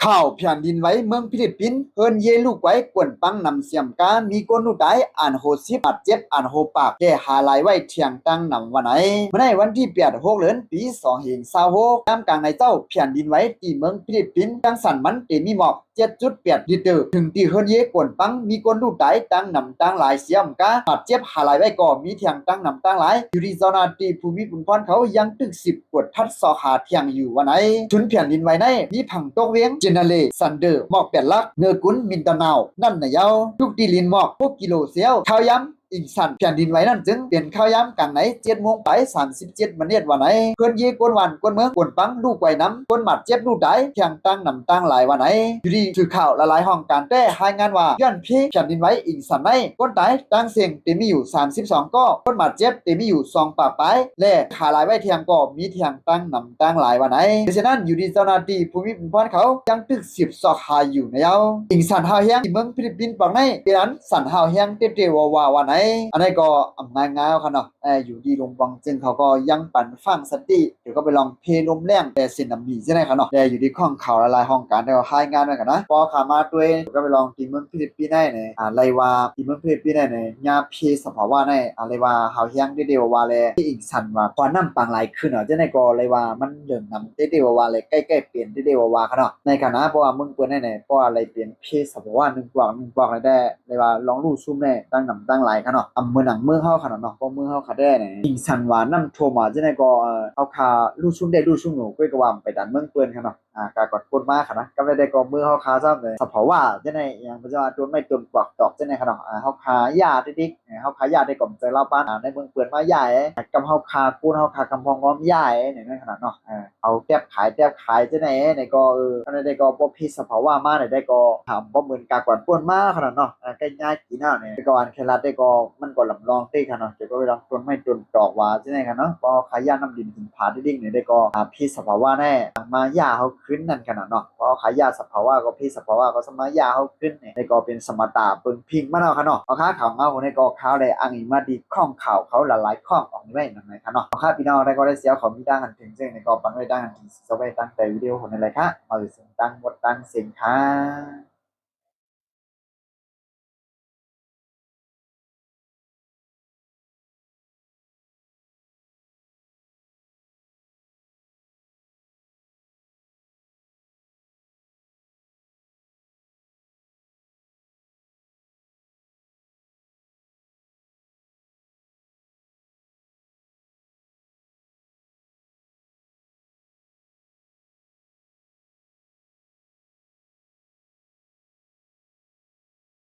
ข่าวแผ่นดินไหวเมืองฟิลิปปินส์เฮิรนเยลูกไว้กวนปังนำเสียมกามีก้นลูกได้อ่านโหสิบาดเจ็บอ่านโหปากแก่หาลายไว้เทียงตั้งนำวันไหนเมื่อในวันที่8 เดือนปี2026ท่ามกลางในเจ้าแผ่นดินไหวที่เมืองฟิลิปปินส์จังสันมันเตมีหมอก7.8 ลิตรถึงที่เฮิรนเยกวนปังมีก้นลูกได้ตั้งนำตั้งหลายเสียมกาบาดเจ็บหาลายไว้ก็มีเทียงตั้งนำตั้งหลายอยู่ที่โซนาตีภูมิปุ่นพรเขายังตึก10กวดทัดสอขาเทียงอยู่วันไหนชุนแผ่นดินไหวในมีผังตกเวียงเจเนเลซันเดอร์หมอกแปดลักเนื้อกุนมินตานาวนั่นนะเยาทุกตีลินหมอก6 กิโลเซียวข้าวย้ำอีกสันแผ่นดินไหวนั่นจึงเปลี่ยนข้าวย้ำกลางไหน7 โมงไป37 มเนตวันไหนเพื่อนเย่กวนวันกวนเมืองกวนปังลูกไว้น้ำกวนหมัดเจ็บลูกได้เพียงตั้งนำตั้งหลายวันไหนอยู่ดีถือข่าวละลายห้องการแต่รายงานว่าย้อนพี่แผ่นดินไหวอีกสันในกวนตายตั้งเสียงเต็มมีอยู่32ก็กวนหมัดเจ็บเต็มมีอยู่2ป่าไปและขาลายไว้เทียงก็มีเทียงตั้งนำตั้งหลายวันไหนเพราะฉะนั้นอยู่ดีเจ้าหน้าที่ภูมิพรเขายังตึก10 ซอกหาอยู่ในเอาอีกสันหาวเฮียงที่เมืองฟิลิปปินส์ปังในเป็นอันสันหาวเฮียงเตวาวาวันไหนอันนี้ก็ง่ายๆค่ะเนาะอยู่ดีลงวังจึงเขาก็ยังปั่นฟังสติเดี๋ยวก็ไปลองเพลมแรงแต่สินน้ำมีใช่ไหมคะเนาะแต่อยู่ดีข้องข่าวละลายห้องการได้ก็ให้งานด้วยกันนะพอขามาตัวเองก็ไปลองทีเมืองฟิลิปปินส์ได้เนี่ยอะไรว่าทีเมืองฟิลิปปินส์ได้เนี่ยยาเพสภาวะในอะไรว่าหาวเฮียงเดียวว่าเลยที่อีกสันว่าก่อนน้ำปังไหลขึ้นเนาะจะในก็อะไรว่ามันเริ่มนำเดียวว่าเลยใกล้ๆเปลี่ยนเดียวว่าค่ะเนาะในขณะเพราะว่ามึงเปิ้นได้เนี่ยเพราะอะไรเปลี่ยนเพสภาวะ1 กว่าอะไรได้เลยว่าลองรู้ซุ่มแน่ตั้งนำตั้งไหลค่ะเนาะมือหนังมือเฮาค่ะเนาะก็มือเฮาค่ะได้เนี่ยอีสันว่าน้ำท่วมมาจะได้ก็เอาคาลู่ซุ่มได้ลู่ซุ่มหนูก็ว่าไปดันเมืองเปิ้นค่ะเนาะกากดคนมาค่ะนะก็ได้ก็มือเฮาคาซ้ำเลยสภาวะจะได้อย่างบ่ว่าจนไม่จนปลอกดอกจะได้ค่ะเนาะเฮาคายาดิกเฮาคายาได้ก่อมใจเราบ้านในเมืองเปิ้นมาใหญ่กำเฮาคาปูนเฮาคากำพองง้อมใหญ่เนี่ยนั่นขนาดเนาะเอาแทบขายจะได้ในก็ก็ได้ก็บ่พิสภาวะมาได้ก็ถามบ่เหมือนกากดป่นมาขนาดเนาะใกล้ง่ายกี่หน้าเนี่ยก็อันเคลัดได้ก็มันก็ลำลองตี้ค่ะเนาะจะก็ไปลองต้นไม้ต้นดอกว่าจะได้ค่ะเนาะก็ขายยาน้ำดินหินผาดิ้งเนี่ยได้ก็พิสภาวะแน่มาหญ้าเฮาขึ้นนั่นขนาดเนาะก็ขายยาสภาวะก็พิสภาวะก็สมาหญ้าเฮาขึ้นเนี่ยได้ก็เป็นสมตาเปิงพิงมาเนาะค่ะเนาะเอาค่าข่าวเงาในก็ข่าวได้อ้างอิงมาดีข้องข่าวเขาหลายๆข้องออกนี่ไว้นั่นไหนค่ะเนาะเอาค่าพี่น้องได้ก็ได้เสียของมีดังหันถึงซึ่งในก็ปันไว้ดังหันถึงสบายตั้งใจวิดีโอคนในไรค่ะเอาสิตั้งหมดตั้งเสียงค่ะ